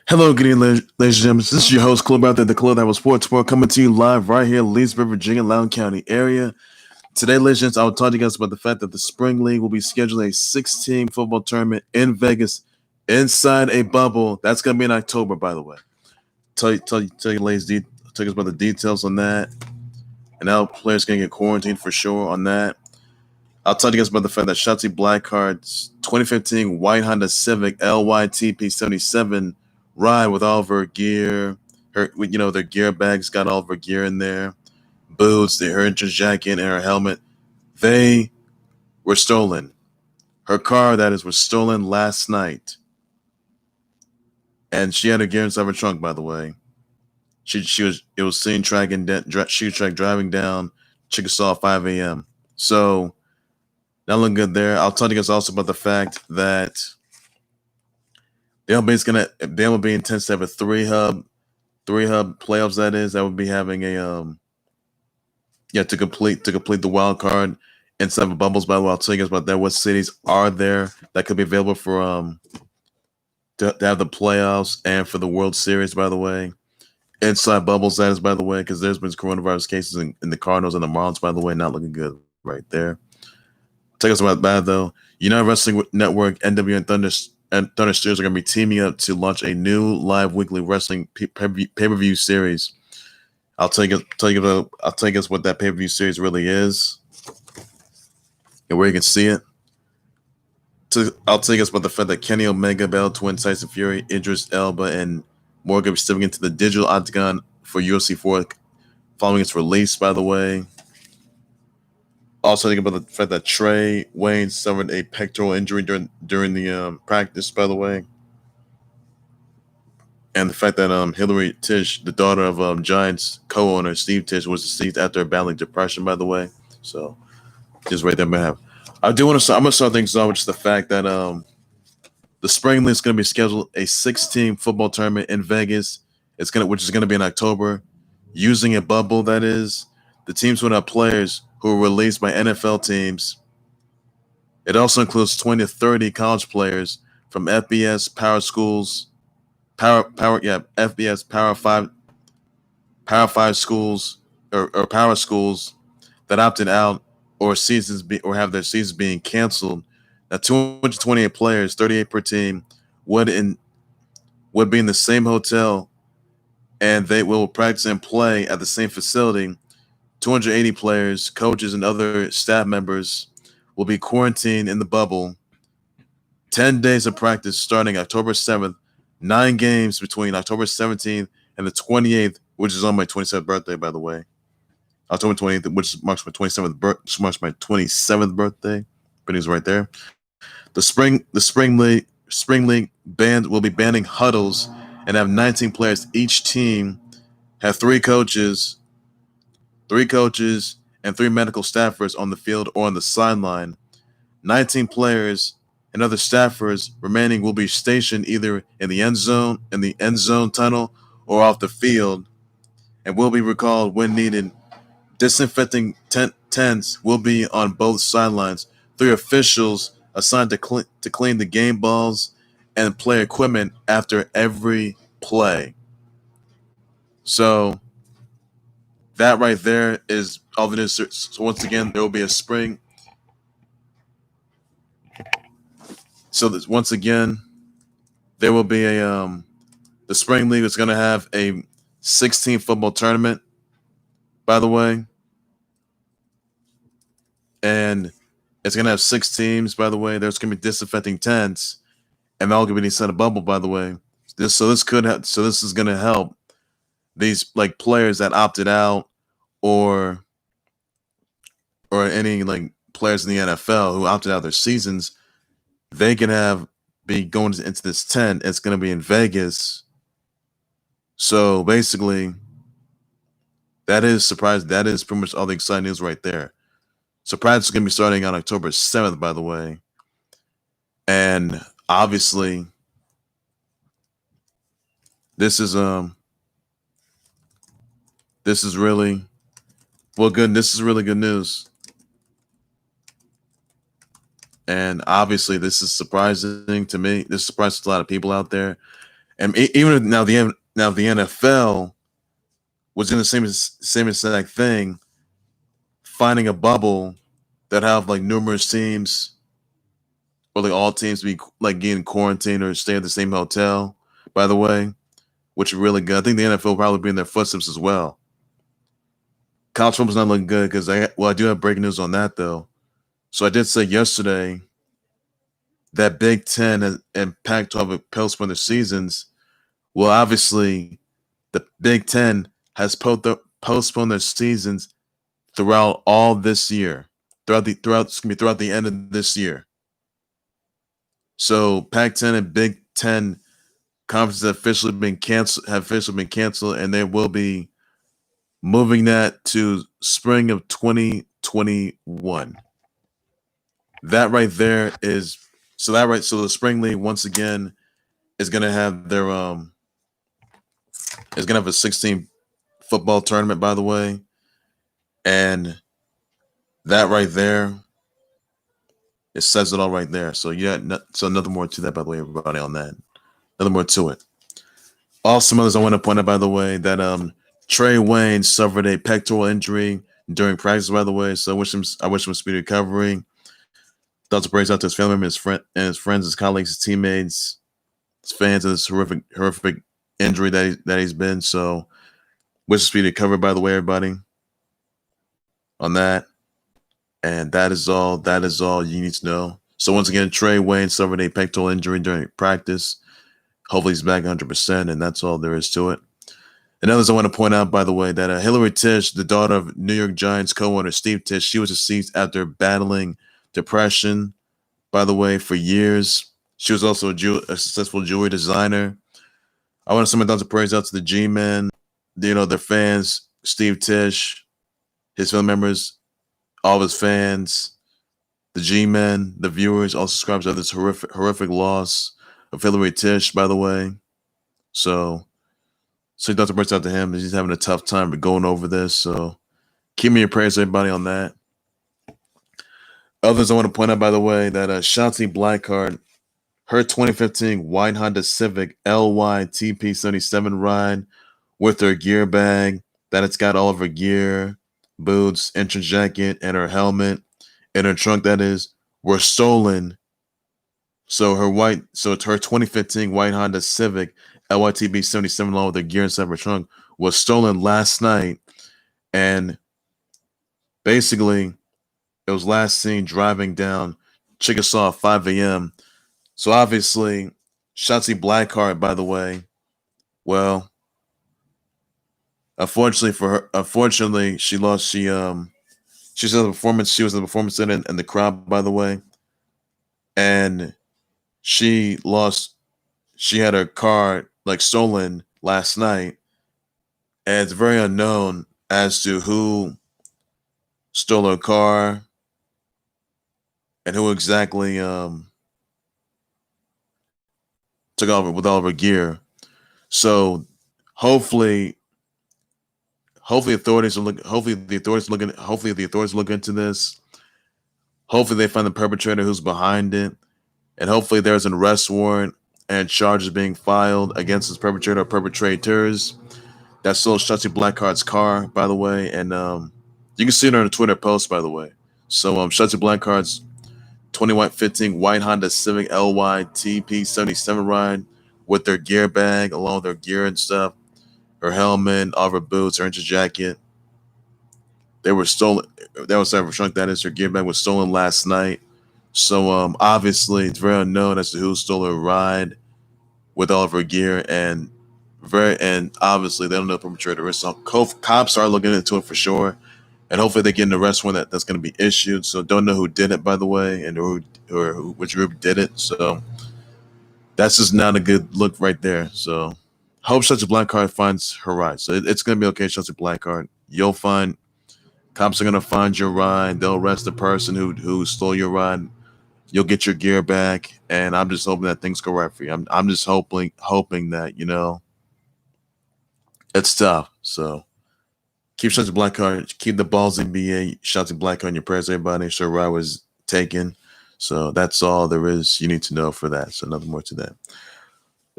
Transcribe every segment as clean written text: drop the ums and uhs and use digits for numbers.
Hello, good evening, ladies and gentlemen. This is your host, Club Out there, the Club that was Sports Sport, coming to you live right here, Leesburg, Virginia, Loudoun County area. Today, ladies and gentlemen, I will talk to you guys about the fact that the Spring League will be scheduling a 16 football tournament in Vegas inside a bubble. That's going to be in October, by the way. Tell you, ladies, tell you about the details on that, and how players going to get quarantined for sure on that. I'll tell you guys about the fact that Shotzi Blackheart's 2015 White Honda Civic LYTP77 ride with all of her gear, their gear bags got all of her gear in there, boots, her entrance jacket, and her helmet. They were stolen. Her car, that is, was stolen last night, and she had her gear inside her trunk. By the way, it was seen driving down Chickasaw at 5 a.m. So not looking good there. I'll tell you guys also about the fact that the MLB will be intense to have a three hub playoffs. That would be having a to complete the wild card inside of bubbles. By the way, I'll tell you guys about that. What cities are there that could be available for to have the playoffs and for the World Series? By the way, inside bubbles. That is, by the way, because there's been coronavirus cases in the Cardinals and the Marlins. By the way, not looking good right there. Take us about that though. United Wrestling Network, NW and Thunder Steers are going to be teaming up to launch a new live weekly wrestling pay-per-view series. I'll tell you guys what that pay-per-view series really is and where you can see it. I'll tell you guys about the fact that Kenny Omega, Bell Twin, Tyson Fury, Idris Elba, and more going to be stepping into the digital octagon for UFC 4 following its release, by the way. Also, think about the fact that Trae Waynes suffered a pectoral injury during the practice, by the way, and the fact that Hilary Tisch, the daughter of Giants co-owner Steve Tisch, was deceased after battling depression, by the way. So, just right there, man. I'm going to start things off with the fact that the Spring League is going to be scheduled a 16 football tournament in Vegas. Which is going to be in October, using a bubble. That is, the teams will have players who were released by NFL teams. It also includes 20 to 30 college players from FBS power schools, FBS Power 5 schools or power schools that opted out or have their seasons being canceled. Now, 228 players, 38 per team, would be in the same hotel, and they will practice and play at the same facility. 280 players, coaches, and other staff members will be quarantined in the bubble. 10 days of practice starting October 7th. 9 games between October 17th and the 28th, which is on my 27th birthday, by the way. October 28th, which marks my 27th birthday. Pretty right there. The Spring League band will be banning huddles and have 19 players. Each team have 3 coaches and 3 medical staffers on the field or on the sideline. 19 players and other staffers remaining will be stationed either in the end zone tunnel, or off the field, and will be recalled when needed. Disinfecting tents will be on both sidelines. 3 officials assigned to clean the game balls and play equipment after every play. So that right there is all the news. So once again, there will be a spring. So once again, there will be the Spring League is going to have a 16 football tournament, by the way, and it's going to have 6 teams, by the way. There's going to be disinfecting tents, and they're all going to be inside a bubble, by the way. This is going to help these players that opted out, or any players in the NFL who opted out of their seasons. They can be going into this tent. It's going to be in Vegas. So basically, that is surprising. That is pretty much all the exciting news right there. So practice is going to be starting on October 7th, by the way. And obviously, this is really good. This is really good news. And obviously, this is surprising to me. This surprises a lot of people out there. And even now the NFL was in the same exact thing, finding a bubble that have like numerous teams, or like all teams be like getting quarantined or stay at the same hotel. By the way, which is really good. I think the NFL will probably be in their footsteps as well. College football's not looking good because I do have breaking news on that though. So I did say yesterday that Big Ten and Pac-12 have postponed their seasons. Well, obviously, the Big Ten has postponed their seasons throughout all this year, throughout the end of this year. So Pac-10 and Big Ten conferences have officially been canceled, and they will be moving that to spring of 2021. That right there is so the spring league once again is gonna have their is gonna have a 16 football tournament, by the way. And that right there, it says it all right there. So so nothing more to that, by the way, everybody, on that. Nothing more to it. Also, others I want to point out, by the way, that Trae Waynes suffered a pectoral injury during practice, by the way. So I wish him speedy recovery. Thoughts and prayers out to his family members, his friends, his colleagues, his teammates, his fans of this horrific injury that he's been. So wish him speedy recovery, by the way, everybody, on that. And that is all you need to know. So once again, Trae Waynes suffered a pectoral injury during practice. Hopefully he's back 100%, and that's all there is to it. And others I want to point out, by the way, that Hilary Tisch, the daughter of New York Giants co-owner Steve Tisch, she was deceased after battling depression, by the way, for years. She was also a successful jewelry designer. I want to send my thoughts and prayers out to the G-Men, their fans, Steve Tisch, his family members, all of his fans, the G-Men, the viewers, all subscribers of this horrific loss of Hilary Tisch, by the way. So thoughts and prayers out to him. He's having a tough time going over this. So keep me in your prayers, everybody, on that. Others I want to point out, by the way, that Shotzi Blackheart, her 2015 White Honda Civic LYTP77 ride with her gear bag, that it's got all of her gear, boots, entrance jacket, and her helmet, and her trunk, that is, were stolen. So it's her 2015 White Honda Civic LYTP77 along with her gear inside her trunk was stolen last night, and basically it was last seen driving down Chickasaw at 5 a.m. So obviously, Shotzi Blackheart, by the way, well, unfortunately she lost. She was at the performance center in the crowd, by the way, and she lost. She had her car like stolen last night, and it's very unknown as to who stole her car and who exactly took off with all of her gear. So hopefully the authorities look into this. Hopefully they find the perpetrator who's behind it, and hopefully there's an arrest warrant and charges being filed against this perpetrator or perpetrators that stole Shotzi Blackheart's car, by the way. And you can see it on a Twitter post, by the way. So Shotzi Blackheart's 2015 White Honda Civic LYTP77 ride with their gear bag, along with their gear and stuff, her helmet, all of her boots, her entrance jacket. They were stolen. That was her trunk. That is, her gear bag was stolen last night. So obviously it's very unknown as to who stole her ride with all of her gear, and obviously they don't know the perpetrator is. So cops are looking into it for sure, and hopefully they get an arrest warrant that's going to be issued. So don't know who did it, by the way, and which group did it. So that's just not a good look right there. So hope Shotzi Blackheart finds her ride. So it's going to be okay, Shotzi Blackheart. Cops are going to find your ride. They'll arrest the person who stole your ride. You'll get your gear back, and I'm just hoping that things go right for you. I'm just hoping that it's tough. So keep Shotzi Blackheart, keep the balls in BA. Shotzi Blackheart in your prayers, everybody. Sure, ride was taken. So that's all there is you need to know for that. So nothing more to that.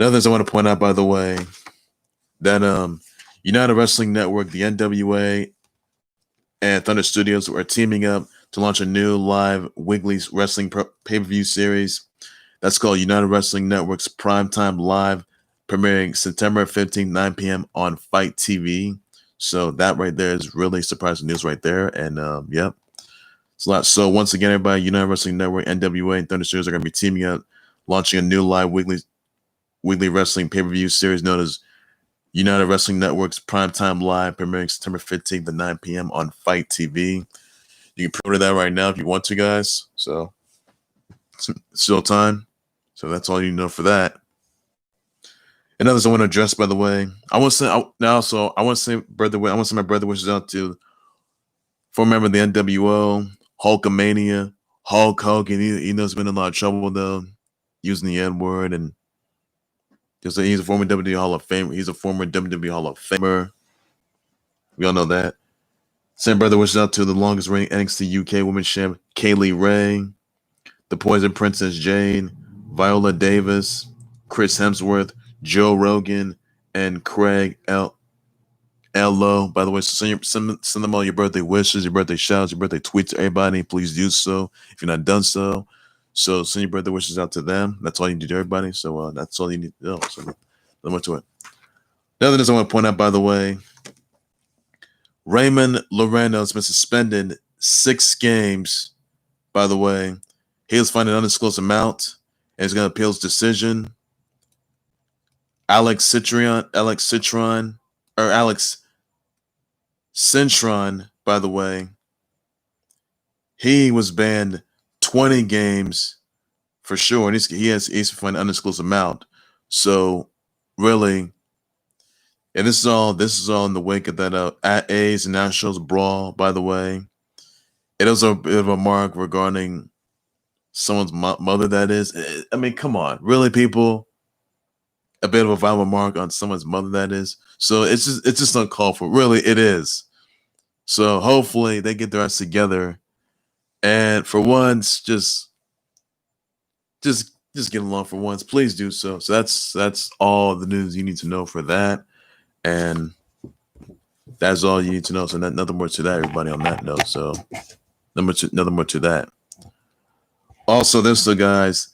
Another thing I want to point out, by the way, that United Wrestling Network, the NWA, and Thunder Studios are teaming up to launch a new live weekly wrestling pay-per-view series that's called United Wrestling Network's PrimeTime Live, premiering September 15th, 9 p.m. on FiteTV. So that right there is really surprising news right there. And yep, it's a lot. So once again, everybody, United Wrestling Network, NWA, and Thunder Studios are going to be teaming up, launching a new live weekly wrestling pay-per-view series known as United Wrestling Network's Primetime Live, premiering September 15th at 9 p.m. on FiteTV. You can pre-order that right now if you want to, guys. So it's still time. So that's all you know for that. And others I want to address, by the way. I want to say my brother wishes out to former member of the NWO, Hulkamania, Hulk Hogan. He knows he's been in a lot of trouble though, using the N-word, and he's a former WWE Hall of Famer. He's a former WWE Hall of Famer. We all know that. Same brother wishes out to the longest reigning NXT UK Women's Champ, Kaylee Ray, the Poison Princess Jayde, Viola Davis, Chris Hemsworth, Joe Rogan, and Craig Ehlo. By the way, send them all your birthday wishes, your birthday shouts, your birthday tweets to everybody. Please do so if you're not done so. So send your birthday wishes out to them. That's all you need to do, everybody. So that's all you need to know. So no more to it. The other thing I want to point out, by the way, Raymond Loreno has been suspended 6 games. By the way, he was fined an undisclosed amount, and he's going to appeal his decision. Alex Citron, by the way, he was banned 20 games for sure, and he's fined an undisclosed amount. So really, and this is all in the wake of that at A's Nationals brawl. By the way, it was a bit of a mark regarding someone's mother. That is, I mean, come on, really, people. A bit of a violent mark on someone's mother, that is. So it's just uncalled for. Really, it is. So hopefully they get their ass together, and for once, just get along for once. Please do so. So that's all the news you need to know for that, and that's all you need to know. So nothing more to that, everybody. On that note, so nothing more to that. Also, this guys.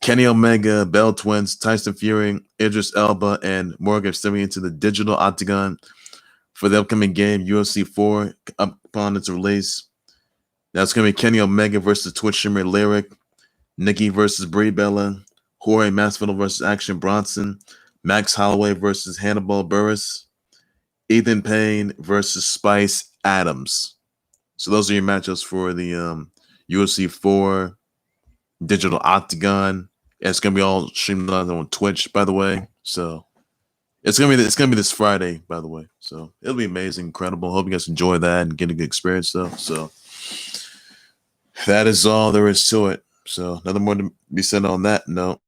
Kenny Omega, Bell Twins, Tyson Fury, Idris Elba, and Morgan stepping into the digital octagon for the upcoming game, UFC 4, upon its release. That's going to be Kenny Omega versus Twitch streamer Lyric, Nikki versus Brie Bella, Jorge Masvidal versus Action Bronson, Max Holloway versus Hannibal Buress, Ethan Payne versus Spice Adams. So those are your matchups for the UFC 4 digital octagon. It's gonna be all streamed on Twitch, by the way. So it's gonna be this Friday, by the way. So it'll be amazing, incredible. Hope you guys enjoy that and get a good experience, though. So that is all there is to it. So nothing more to be said on that note.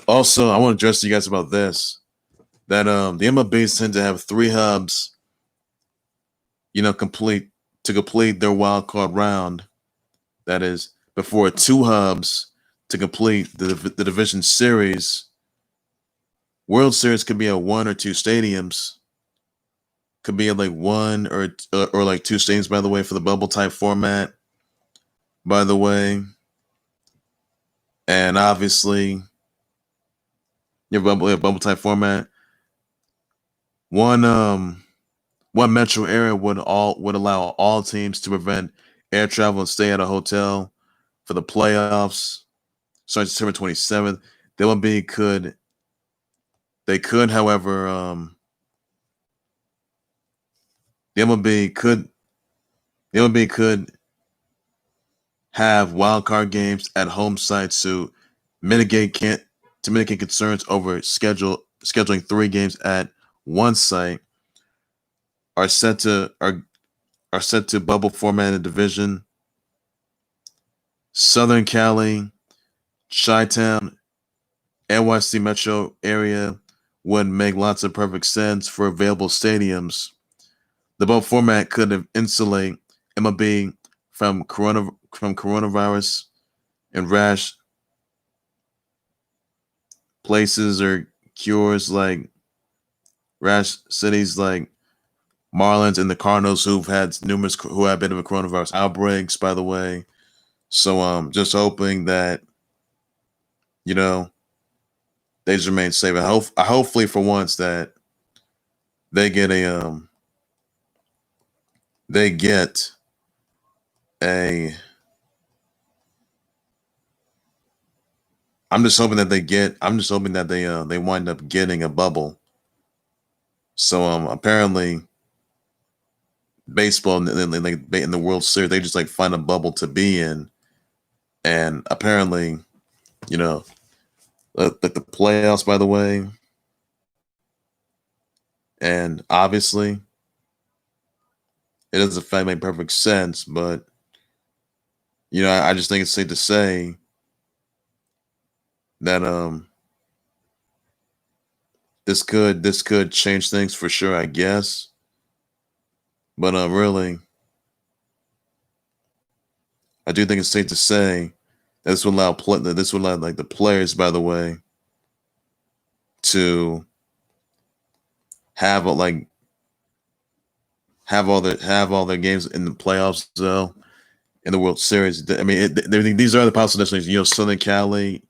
Also, I want to address you guys about this. That the MLBs tend to have 3 hubs, complete their wild card round. That is before 2 hubs to complete the division series. World Series could be at 1 or 2 stadiums. Could be at like 1 or like 2 stadiums, by the way, for the bubble type format. By the way, and obviously, your bubble type format. One metro area would allow all teams to prevent air travel and stay at a hotel for the playoffs. Starting September 27th, the MLB could, however, the MLB could have wild card games at home sites to mitigate concerns over scheduling 3 games at one site. Are set to bubble format in the division. Southern Cali, Chi-Town, NYC metro area would make lots of perfect sense for available stadiums. The bubble format could insulate MLB from coronavirus and rash places or cures like rash cities like Marlins and the Cardinals who have been with coronavirus outbreaks, by the way. So just hoping that, you know, they just remain safe. Hopefully for once that they get a I'm just hoping that they wind up getting a bubble. So apparently baseball in the World Series, they just like find a bubble to be in. And apparently, you know, the playoffs, by the way, and obviously it doesn't make perfect sense, but I just think it's safe to say that this could change things for sure, I guess. But really, I do think it's safe to say that this would allow like the players, by the way, to have have all their games in the playoffs though, in the World Series. I mean, these are the possible destinations. Southern Cali,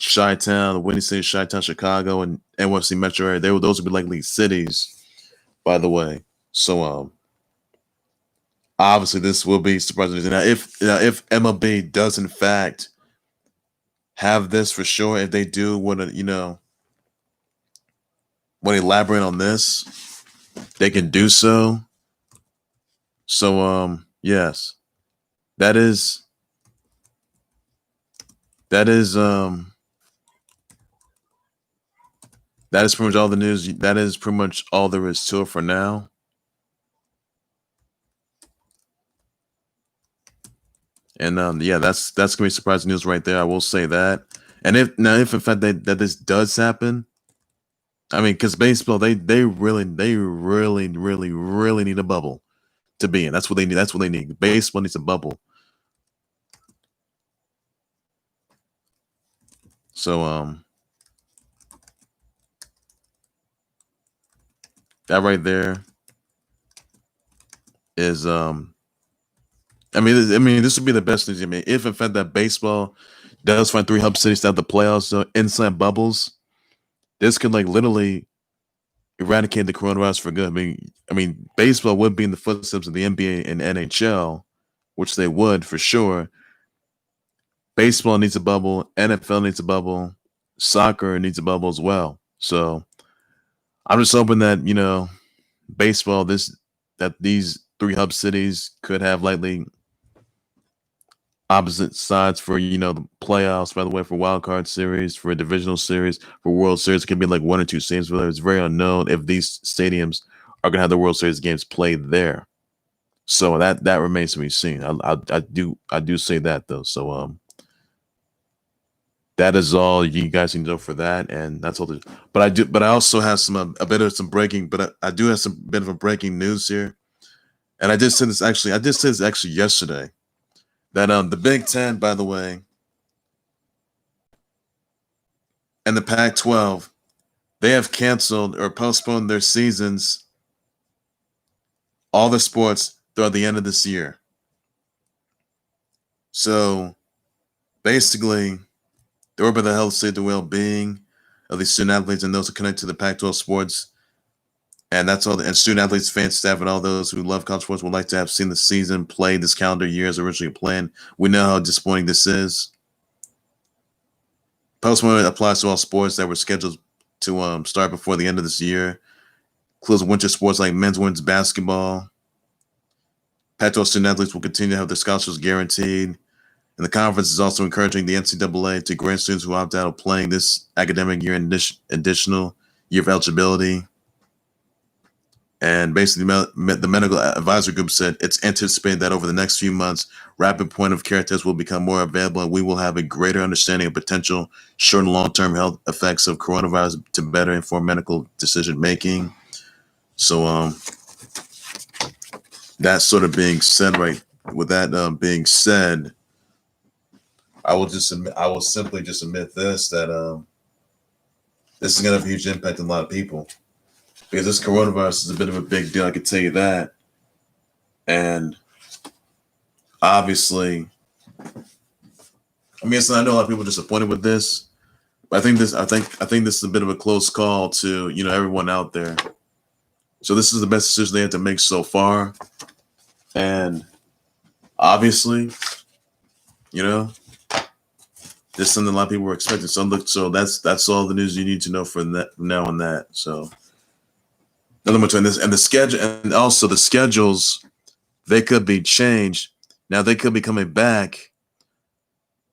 Chi-Town, the Windy City, Chi-Town, Chicago, and NYC Metro area. Those would be likely cities, by the way. So obviously this will be surprising. Now, if MLB does in fact have this for sure, if they do want to, want to elaborate on this, they can do so. So yes, that is pretty much all the news. That is pretty much all there is to it for now. And yeah, that's gonna be surprising news right there. I will say that. And if in fact that this does happen, I mean, because baseball, they really need a bubble to be in. That's what they need. That's what they need. Baseball needs a bubble. So that right there is I mean, this would be the best news. I mean, if in fact that baseball does find 3 hub cities to have the playoffs inside bubbles, this could like literally eradicate the coronavirus for good. I mean, baseball would be in the footsteps of the NBA and NHL, which they would for sure. Baseball needs a bubble. NFL needs a bubble. Soccer needs a bubble as well. So I'm just hoping that baseball that these 3 hub cities could have likely opposite sides for the playoffs, by the way, for wild card series, for a divisional series, for World Series. It could be like 1 or 2 stadiums, but it's very unknown if these stadiums are going to have the World Series games played there. So that remains to be seen. I do say that though. So that is all you guys need to know for that, and that's all. But I also have a bit of some breaking. But I do have some bit of a breaking news here, and I did say this actually yesterday. That the Big Ten, by the way, and the Pac-12, they have canceled or postponed their seasons, all the sports throughout the end of this year. So basically, they're worried about the health, safety, well-being of the student athletes and those who connect to the Pac-12 sports. And that's all. And student athletes, fans, staff, and all those who love college sports would like to have seen the season played this calendar year as originally planned. We know how disappointing this is. Postponement applies to all sports that were scheduled to start before the end of this year. Includes winter sports like men's, women's basketball. Pac-12 student athletes will continue to have their scholarships guaranteed. And the conference is also encouraging the NCAA to grant students who opt out of playing this academic year an additional year of eligibility. And basically, the medical advisory group said it's anticipated that over the next few months, rapid point-of-care tests will become more available, and we will have a greater understanding of potential short and long-term health effects of coronavirus to better inform medical decision-making. So that sort of being said, right? With that being said, I will simply just admit this, that this is gonna have a huge impact on a lot of people because this coronavirus is a bit of a big deal. I can tell you that, and obviously, I mean, I know a lot of people are disappointed with this, but I think this is a bit of a close call to everyone out there. So this is the best decision they had to make so far, and obviously, this is something a lot of people were expecting. So that's all the news you need to know from now on that. So nothing much on this, and the schedule, and also the schedules, they could be changed. Now they could be coming back.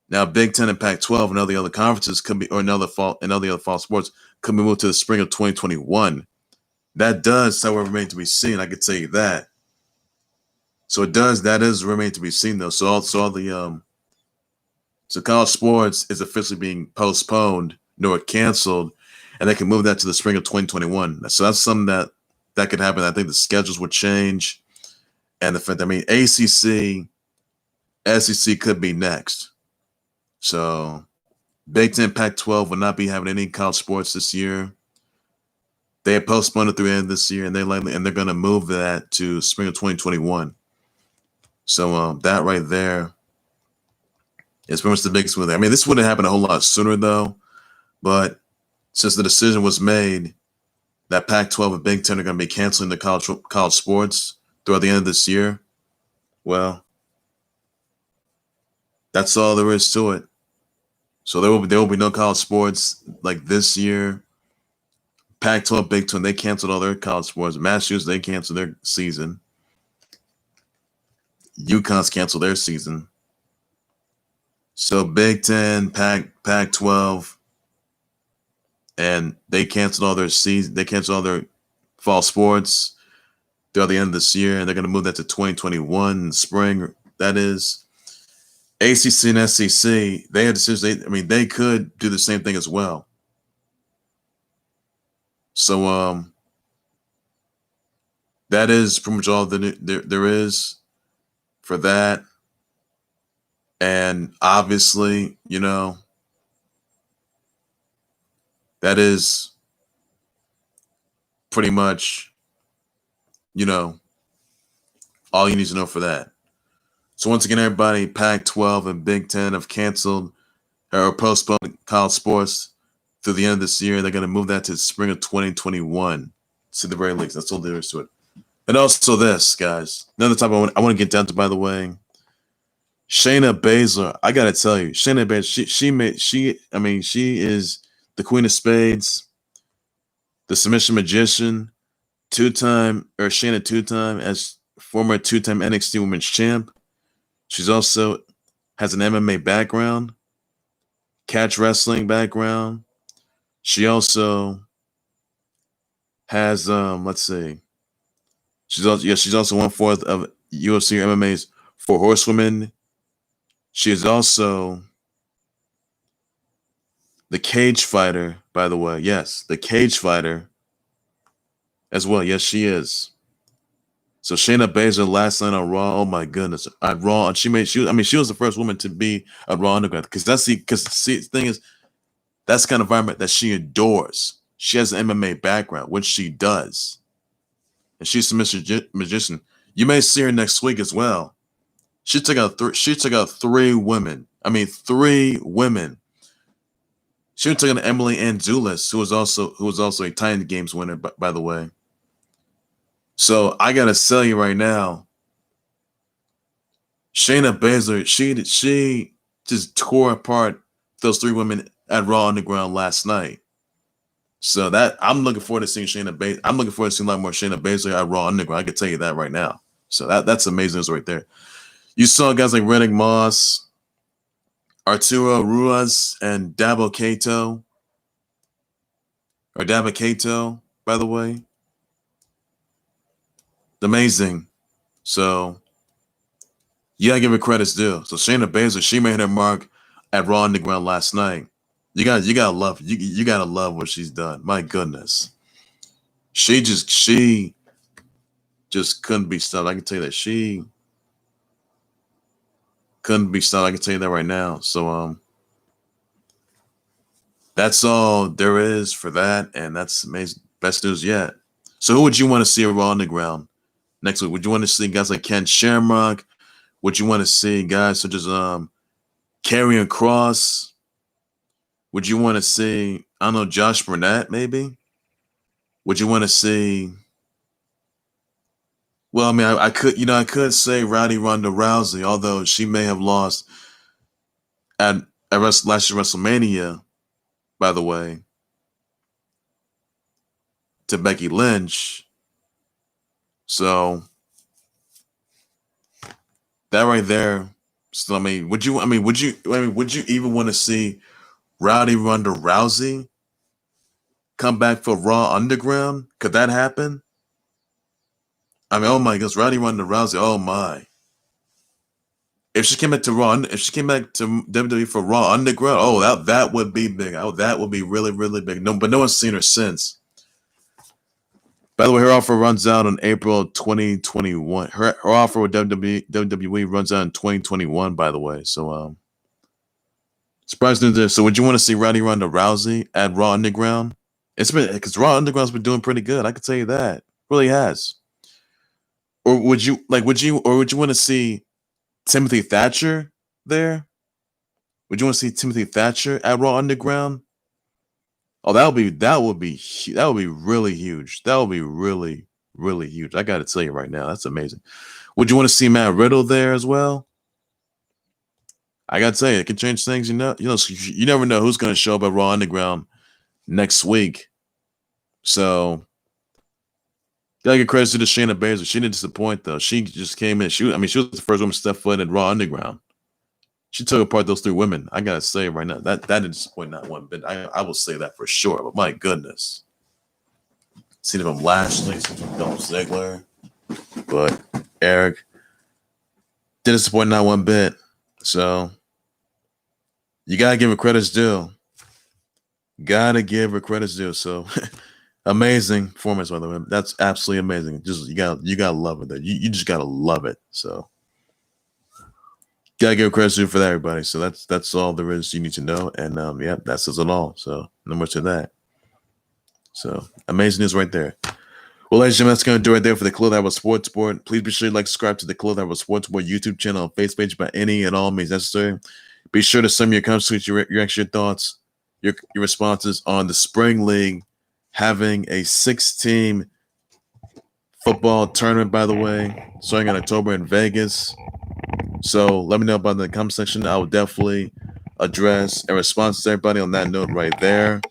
Now Big Ten and Pac-12 and all the other conferences could be, or another fall, and all the other fall sports could be moved to the spring of 2021. That does, however, remain to be seen. I could tell you that. So it does. That is remain to be seen, though. So college sports is officially being postponed nor canceled, and they can move that to the spring of 2021. So that's something that could happen. I think the schedules would change, and the fact, ACC, SEC could be next. So Big Ten, Pac-12 will not be having any college sports this year. They had postponed it through the end of this year, and they're going to move that to spring of 2021. So that right there is pretty much the biggest move. I mean, this wouldn't happen a whole lot sooner, though. But since the decision was made that Pac-12 and Big Ten are going to be canceling the college sports throughout the end of this year, well, that's all there is to it. So there will be no college sports like this year. Pac-12, Big Ten, they canceled all their college sports. Massachusetts, they canceled their season. UConn's canceled their season. So Big Ten, Pac-12, and they canceled all their season. They canceled all their fall sports throughout the end of this year, and they're going to move that to 2021 spring. That is. ACC and SEC, they had decisions. They could do the same thing as well. So that is pretty much all there is for that. And obviously, that is pretty much, all you need to know for that. So once again, everybody, Pac-12 and Big Ten have canceled or postponed college sports through the end of this year. They're going to move that to the spring of 2021. To the very least, that's all there is to it. And also this, guys, another topic I want to get down to, by the way, Shayna Baszler. I got to tell you, Shayna Baszler, she is the Queen of Spades, the submission magician, Shayna two-time as former two-time NXT Women's Champ. She's also has an MMA background, catch wrestling background. She also has let's see. She's also 1/4 of UFC or MMA's 4 Horsewomen. She is also the cage fighter, by the way. Yes, the cage fighter as well. Yes, she is. So Shayna Baszler last night on Raw. Oh my goodness, at Raw, and she was the first woman to be at Raw Underground because the thing is, that's the kind of environment that she adores. She has an MMA background, which she does, and she's a magician. You may see her next week as well. She took out 3 women. 3 women. She took on Emily Andulis, who was also a Titan Games winner, by the way. So I gotta tell you right now, Shayna Baszler, she just tore apart those 3 women at Raw Underground last night. So that I'm looking forward to seeing Shayna Baszler. I'm looking forward to seeing a lot more Shayna Baszler at Raw Underground. I can tell you that right now. So that's amazing news right there. You saw guys like Riddick Moss, Arturo Ruiz, and Dabo Kato, by the way. Amazing. So you gotta give her credit's due. So Shayna Baszler, she made her mark at Raw Underground last night. You gotta love what she's done. My goodness. She just couldn't be stopped. I can tell you that she couldn't be stopped. I can tell you that right now. So That's all there is for that, and that's amazing. Best news yet. So who would you want to see Raw Underground next week? Would you want to see guys like Ken Shamrock? Would you want to see guys such as Karrion Kross? Would you want to see, I don't know, Josh Burnett maybe? Would you want to see? Well, I mean, I could say Rowdy Ronda Rousey, although she may have lost at last year's WrestleMania, by the way, to Becky Lynch. So that right there. So would you even want to see Rowdy Ronda Rousey come back for Raw Underground? Could that happen? I mean, oh my goodness, Rowdy Ronda Rousey, oh my. If she came back to WWE for Raw Underground, oh that would be big. Oh, that would be really, really big. No, but no one's seen her since. By the way, her offer runs out in April 2021. Her offer with WWE runs out in 2021, by the way. So surprise news there. So would you want to see Rowdy Ronda Rousey at Raw Underground? It's been because Raw Underground's been doing pretty good. I can tell you that. It really has. Or would you want to see Timothy Thatcher there? Would you want to see Timothy Thatcher at Raw Underground? Oh, that would be really huge. That would be really, really huge. I got to tell you right now, that's amazing. Would you want to see Matt Riddle there as well? I got to tell you, it can change things. You never know who's going to show up at Raw Underground next week. So, gotta give credit to the Shayna Baszler. She didn't disappoint though. She just came in. She was the first woman to step foot in Raw Underground. She took apart those three women. I gotta say right now that didn't disappoint not one bit. I will say that for sure. But my goodness, seen it from Lashley, seen it from Dolph Ziggler, but Eric didn't disappoint not one bit. So you gotta give her credit's due. Gotta give her credit's due. So amazing performance by the way. That's absolutely amazing. Just you gotta love it. You just gotta love it. So. Gotta give credit due for that, everybody. So that's all there is you need to know. And yeah, that says it all. So no more to that. So amazing news right there. Well, ladies and gentlemen, that's gonna do it right there for the Clothes That Was Sports Board. Please be sure to subscribe to the Clothes That Was Sports Board YouTube channel and Facebook page by any and all means necessary. Be sure to send me your comments, your extra thoughts, your responses on the Spring League having a 6-team football tournament, by the way, starting in October in Vegas. So let me know about it in the comment section. I will definitely address and respond to everybody on that note right there.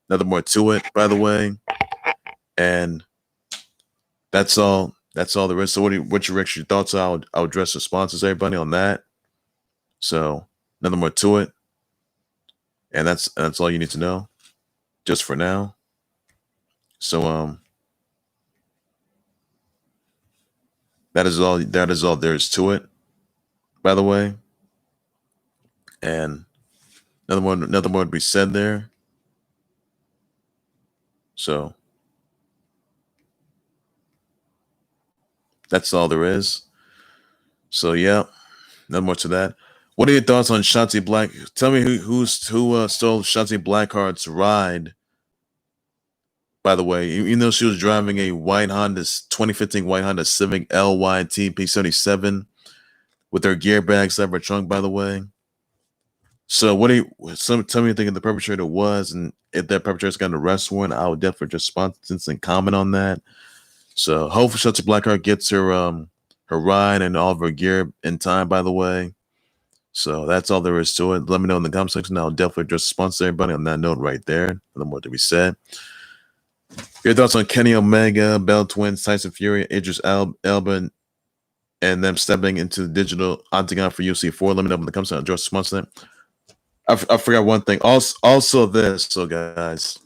Nothing more to it, by the way. And that's all. That's all there is. So what's your extra thoughts? I'll address responses to everybody on that. So nothing more to it. And that's all you need to know. Just for now. So that is all there is to it, by the way. And nothing more to be said there. So that's all there is. So yeah, nothing more to that. What are your thoughts on Shotzi Black? Tell me who stole Shotzi Blackheart's ride. By the way, even though she was driving a 2015 White Honda Civic LYTP77 with her gear bags out of her trunk. By the way, so tell me what you think the perpetrator was, and if that perpetrator's got an arrest warrant, I would definitely respond and comment on that. So hopefully Shotzi Blackheart gets her ride and all of her gear in time, by the way. So that's all there is to it. Let me know in the comment section. I'll definitely just sponsor everybody on that note right there. Nothing more to be said. Your thoughts on Kenny Omega, Bell Twins, Tyson Fury, Idris Elba, and them stepping into the digital octagon for UFC 4. Let me know in the comment section. I'll just sponsor that. I forgot one thing. Also this, so guys.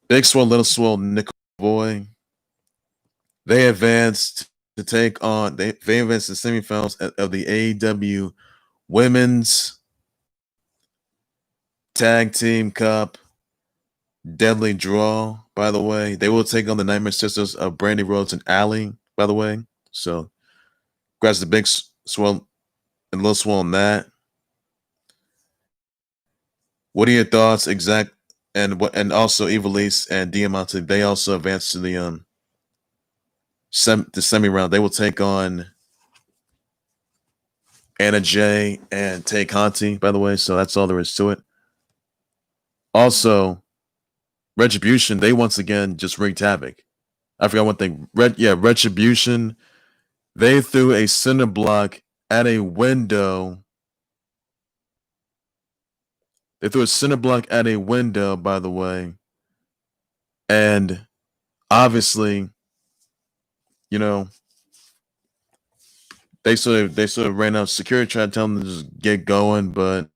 Big Swole, Little Swole, Nicole Savoy. They advanced to take on they advanced to semifinals of the AEW Women's Tag Team Cup Deadly Draw, by the way. They will take on the Nightmare Sisters of Brandy Rhodes and Allie, by the way. So congrats to Big Swole and Little Swole on that. What are your thoughts? And also Ivelisse and Diamante, they also advanced to the semi round. They will take on Anna Jay and Tay Conti, by the way. So that's all there is to it. Also, Retribution, they once again just wreaked havoc. I forgot one thing. Retribution, they threw a cinder block at a window. They threw a cinder block at a window, by the way. And obviously, you know, they sort of ran out. Security tried to tell them to just get going, but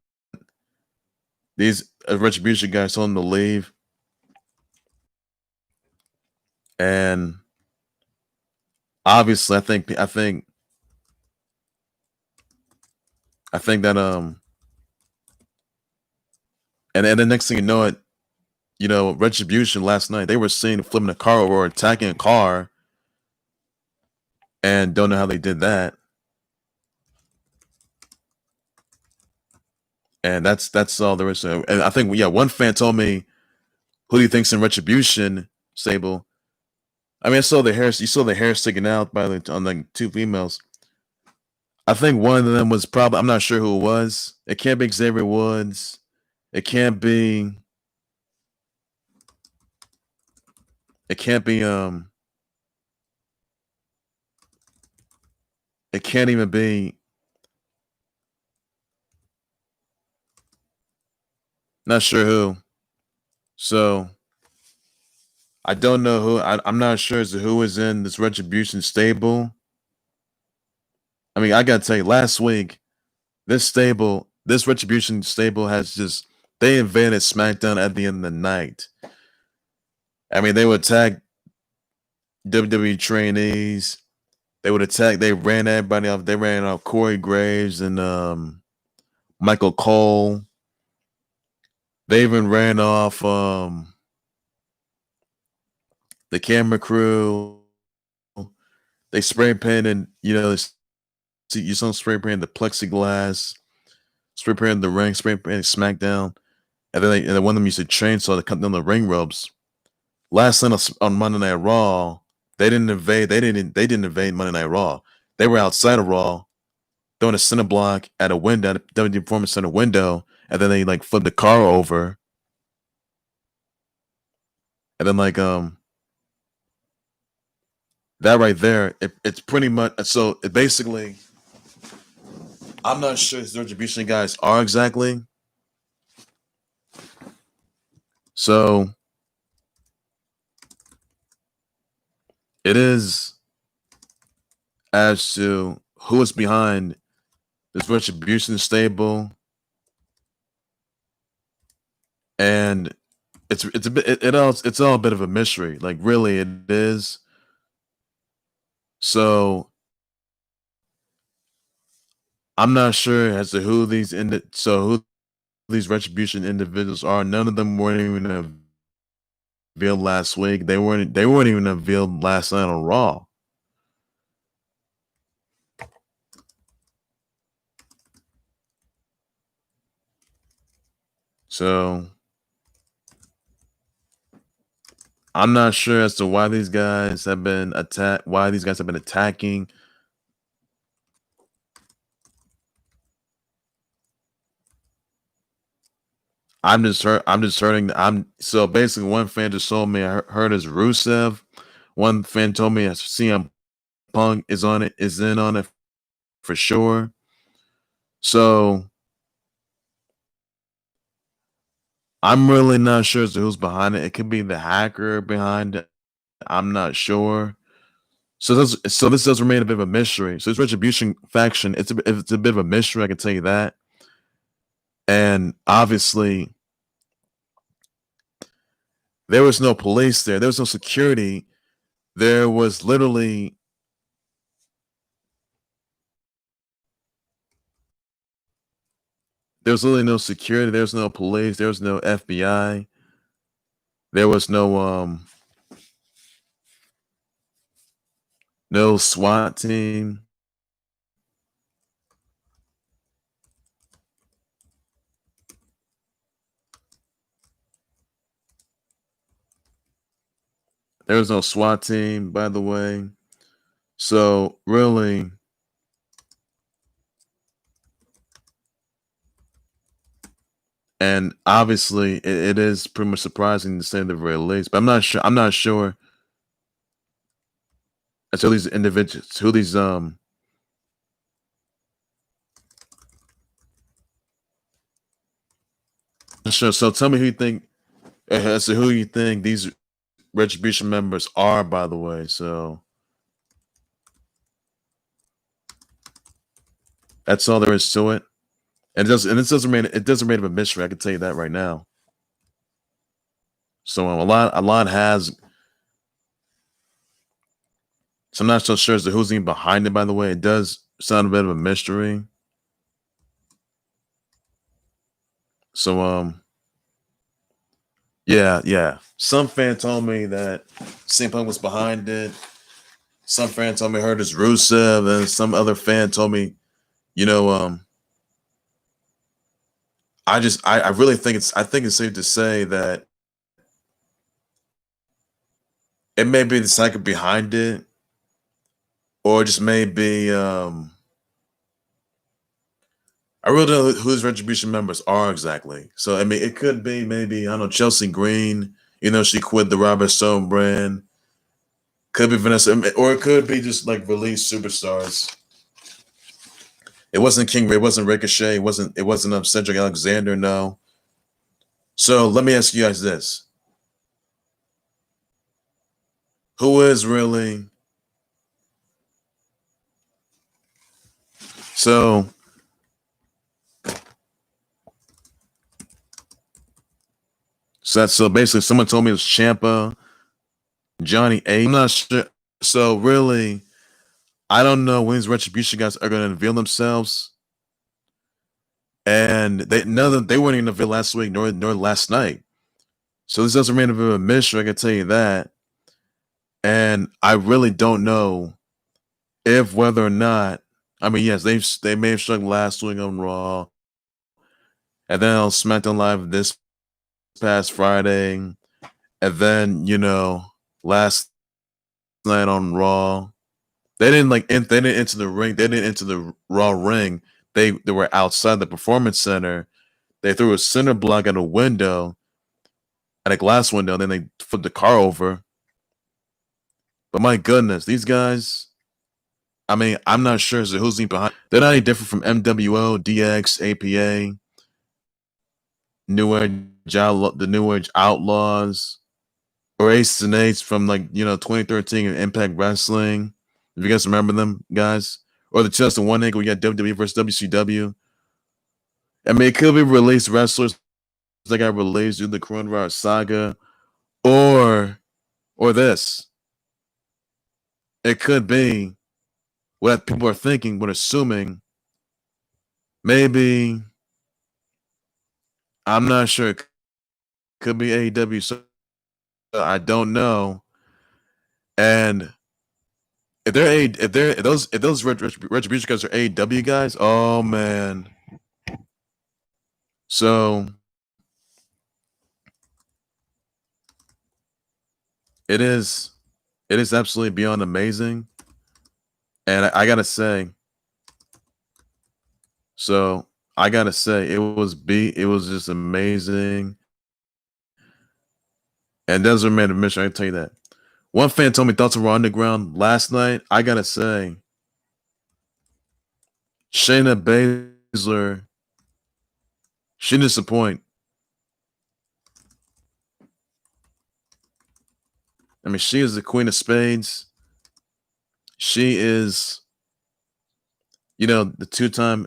these Retribution guys told them to leave. And obviously, I think that and the next thing you know, Retribution last night, they were seen flipping a car over or attacking a car, and don't know how they did that. And that's all there is to it. And I think one fan told me, who do you think's in Retribution stable? I mean, you saw the hair sticking out on the two females. I think one of them was probably, I'm not sure who it was. It can't be Xavier Woods. It can't be it can't be it can't even be, not sure who. So I don't know who. I'm not sure as to who is in this Retribution stable. I mean, I gotta tell you, last week, this Retribution stable they invaded SmackDown at the end of the night. I mean, they would attack WWE trainees. They ran everybody off. They ran off Corey Graves and Michael Cole. They even ran off the camera crew. They spray painted, you saw spray painted the plexiglass, spray painted the ring, spray painted SmackDown, and then one of them used a chainsaw to cut down the ring ropes. Last night on Monday Night Raw, they didn't invade. They didn't invade Monday Night Raw. They were outside of Raw, throwing a center block at a window, at a WWE Performance Center window, and then they flipped the car over, and then that right there, it's pretty much so. Basically, I'm not sure who the Retribution guys are exactly. So it is as to who is behind this Retribution stable, and it's a bit it's all a bit of a mystery. Like, really, it is. So I'm not sure as to who who these Retribution individuals are. None of them weren't even revealed last week. They weren't even revealed last night on Raw. So I'm not sure as to why these guys have been attacking. I'm just hurting. So basically, one fan just told me I heard as Rusev. One fan told me CM Punk is in on it for sure. So I'm really not sure as to who's behind it. It could be the hacker behind it. I'm not sure. So this does remain a bit of a mystery. So this Retribution faction, it's a bit of a mystery. I can tell you that. And obviously, there was no police there. There was no security. There was literally no security. There was no police. There was no FBI. There was no SWAT team. There was no SWAT team, by the way. So really, and obviously, it is pretty much surprising to say the very least. But I'm not sure. I'm not sure as who these individuals, who these Sure. So tell me who you think, as to who you think these Retribution members are. By the way, so that's all there is to it. And it doesn't remain of a mystery. I can tell you that right now. So a lot has. So I'm not so sure as to who's even behind it. By the way, it does sound a bit of a mystery. So yeah. Some fan told me that CM Punk was behind it. Some fan told me heard it's Rusev, and some other fan told me, you know, I really think it's safe to say that it may be the psychic behind it, or just maybe I really don't know who his Retribution members are exactly. So I mean, it could be maybe I don't know Chelsea Green. You know, she quit the Robert Stone brand. Could be Vanessa, or it could be just like released superstars. It wasn't King Ray, it wasn't Ricochet, it wasn't Cedric Alexander. No. So let me ask you guys this: who is really so? So basically, someone told me it was Ciampa, Johnny A. I'm not sure. So really, I don't know when these Retribution guys are going to unveil themselves. And they weren't even unveiled last week nor last night. So this doesn't remain a bit of a mystery. I can tell you that. And I really don't know if whether or not. I mean, yes, they may have struck last week on Raw, and then on SmackDown Live this past Friday, and then last night on Raw. They didn't they didn't enter the ring. They didn't enter the Raw ring. They were outside the Performance Center. They threw a center block at a window, at a glass window. Then they flipped the car over. But my goodness, these guys. I mean, I'm not sure as to who's behind. They're not any different from MWO, DX, APA, New Age, the New Age Outlaws, or Aces and Eights from 2013 in Impact Wrestling. If you guys remember them, guys, or the 2001 angle, we got WWE versus WCW. I mean, it could be released wrestlers that got released due to the coronavirus saga, or this. It could be what people are thinking, but assuming maybe. I'm not sure. It could be AEW. So I don't know. And if those Retribution guys are AEW guys, oh man. So it is absolutely beyond amazing. And I gotta say, it was just amazing. And doesn't remain a mission, I can tell you that. One fan told me thoughts of Raw Underground last night. I gotta say, Shayna Baszler, she didn't disappoint. I mean, she is the Queen of Spades. She is, the two-time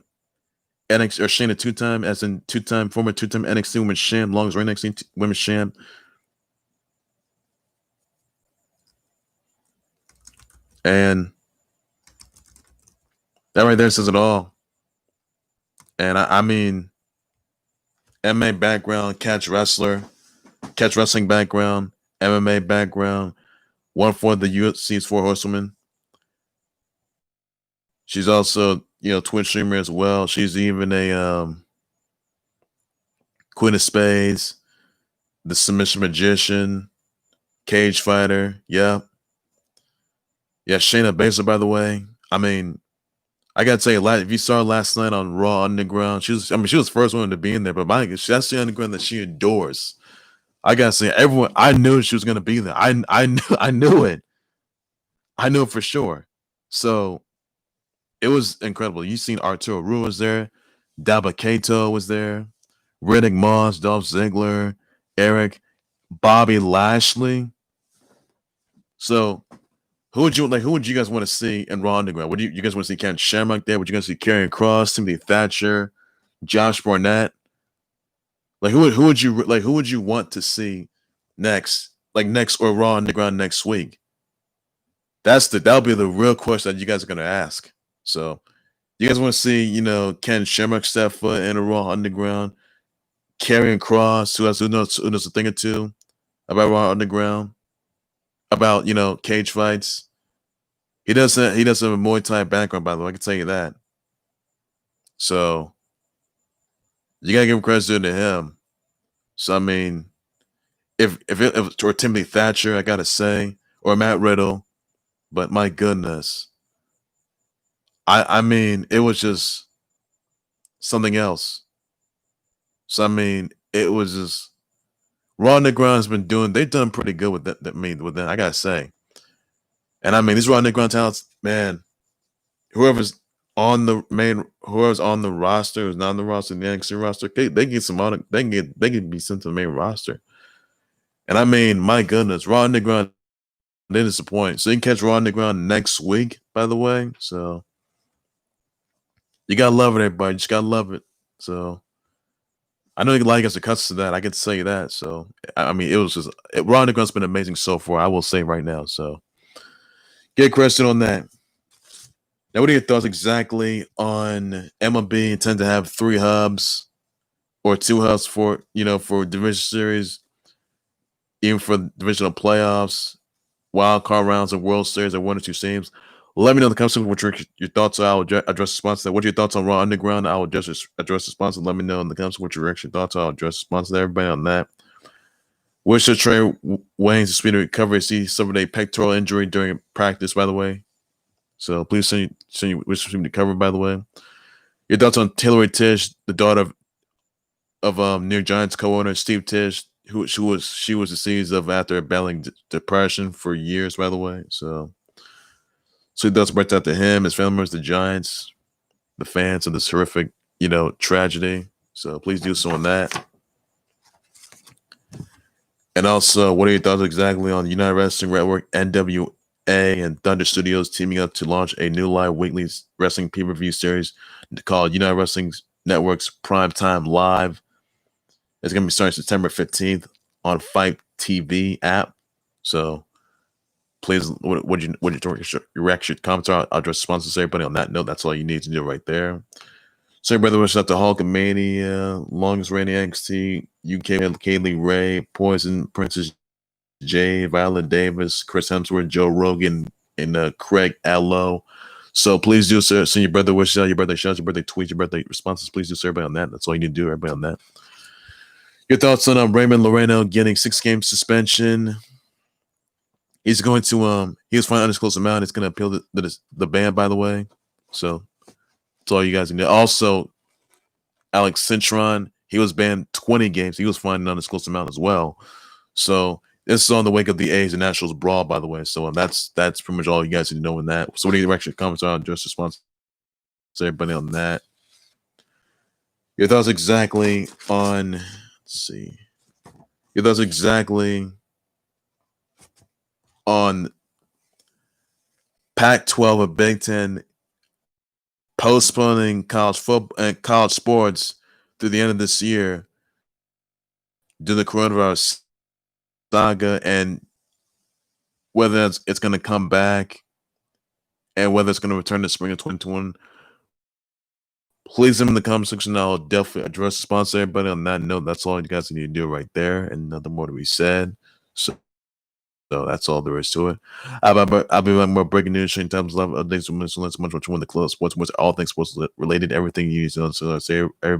NXT, or Shayna two-time, as in former two-time NXT Women's Champ, longest reigning NXT Women's Champ. And that right there says it all. And I mean, MMA background, catch wrestling background, MMA background, one for the UFC's Four Horsewomen. She's also, Twitch streamer as well. She's even a Queen of Spades, the Submission Magician, cage fighter. Yeah. Shayna Baszler, by the way. I mean, I gotta tell you, if you saw her last night on Raw Underground, she was the first one to be in there, but that's the underground that she adores. I gotta say, everyone, I knew she was gonna be there. I knew it. I knew it for sure. So it was incredible. You seen Arturo Ruiz was there, Daba Kato was there, Riddick Moss, Dolph Ziggler, Eric, Bobby Lashley. So who would you guys want to see in Raw Underground? Would you guys want to see Ken Shamrock there? Would you guys see Karrion Kross, Timothy Thatcher, Josh Barnett? Who would you want to see next? Next or Raw Underground next week? That'll be the real question that you guys are gonna ask. So you guys want to see, Ken Shamrock step foot in a Raw Underground, Karrion Kross, who knows a thing or two about Raw Underground, about cage fights. He does have a Muay Thai background, by the way. I can tell you that. So you gotta give credit to him. So I mean, if or Timothy Thatcher, I gotta say, or Matt Riddle, but my goodness, I mean, it was just something else. So I mean, it was just Raw Underground has been they've done pretty good with that. With that, I gotta say. And I mean, these Raw Underground talents, man, whoever's on the roster, who's not on the roster, the NXT roster, they get some on. They can be sent to the main roster. And I mean, my goodness, Raw Underground, they disappoint. So you can catch Raw Underground next week, by the way. So you gotta love it, everybody. You just gotta love it. So I know you like us to cuts to that. I can say that. So I mean, it was just Raw Underground's been amazing so far. I will say right now. So get a question on that. Now, what are your thoughts exactly on MLB intend to have 3 hubs or 2 hubs for division series, even for divisional playoffs, wild card rounds, and World Series, or 1 or 2 teams? Let me know in the comments what your thoughts are. I will address the sponsor. What are your thoughts on Raw Underground? I will address the sponsor. Let me know in the comments what your thoughts are. I'll address the sponsor. Everybody on that. Wish Trae Waynes a speedy recovery. He suffered a pectoral injury during practice, by the way. So please send you wish him to recover, by the way. Your thoughts on Hilary Tisch, the daughter of New York Giants co-owner Steve Tisch, she was deceased after battling depression for years, by the way. So your thoughts right out to him, his family members, the Giants, the fans of this horrific, tragedy. So please do so on that. And also, what are your thoughts exactly on United Wrestling Network, NWA, and Thunder Studios teaming up to launch a new live weekly wrestling pay-per-view series called United Wrestling Network's PrimeTime Live? It's going to be starting September 15th on FiteTV app. So please, what your reaction, comments are? I'll address sponsors, everybody on that note. That's all you need to do right there. So, brother, wish out to Hulkamania, longest reigning NXT UK, Kaylee Ray, Poison, Princess Jayde, Viola Davis, Chris Hemsworth, Joe Rogan, and Craig Ehlo. So please do, sir, send your birthday wishes out, your birthday shouts, your birthday tweets, your birthday responses. Please do, sir, everybody on that. That's all you need to do, everybody on that. Your thoughts on Raymond Loreno getting 6-game suspension? He's going to he was fined undisclosed amount. It's going to appeal the ban, by the way. So that's all you guys can do. Also, Alex Cintron, he was banned 20 games. He was fined an undisclosed amount as well. So this is on the wake of the A's and Nationals brawl, by the way. So that's pretty much all you guys need to know in that. So what do you actually comments on? Just response to everybody on that. Your thoughts exactly on, let's see. Your thoughts exactly on Pac-12 or Big Ten postponing college football and college sports through the end of this year due to the coronavirus saga, and whether it's going to come back and whether it's going to return to spring of 2021. Please leave in the comment section. I'll definitely address the sponsor, everybody on that note. That's all you guys need to do right there, and nothing more to be said. So that's all there is to it. I'll be back with more breaking news, sharing times, love, updates, so much, what you want the close sports, all things sports related, everything you need to know. So I say everybody